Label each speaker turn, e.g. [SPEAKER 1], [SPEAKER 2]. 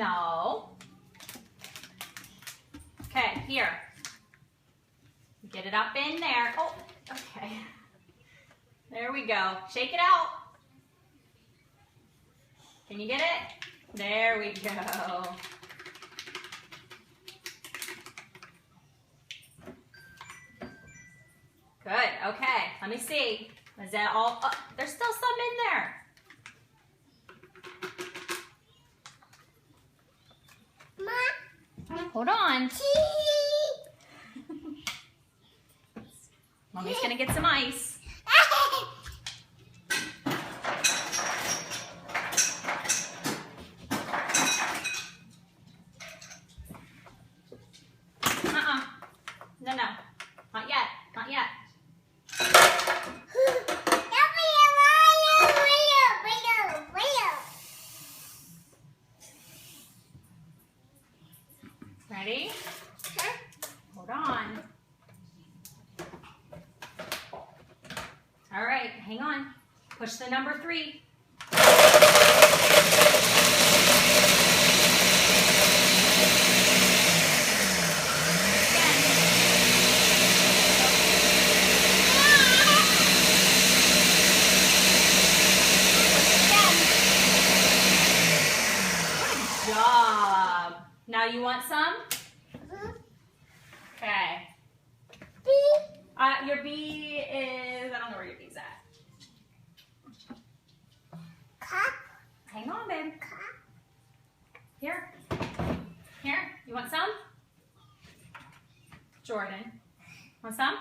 [SPEAKER 1] No. Okay, here. Get it up in there. Oh, okay. There we go. Shake it out. Can you get it? There we go. Good. Okay. Let me see. Is that all? Oh, there's still some in there. Hold on. Mommy's gonna get some ice. No, no. Not yet. Not yet. Ready? Hold on. All right, hang on. Push the number 3. Good job. Now you want some? Okay.
[SPEAKER 2] B.
[SPEAKER 1] Your B is, I don't know where your B's at.
[SPEAKER 2] Cup.
[SPEAKER 1] Hang on, babe.
[SPEAKER 2] Cup.
[SPEAKER 1] Here. Here. You want some? Jordan. Want some?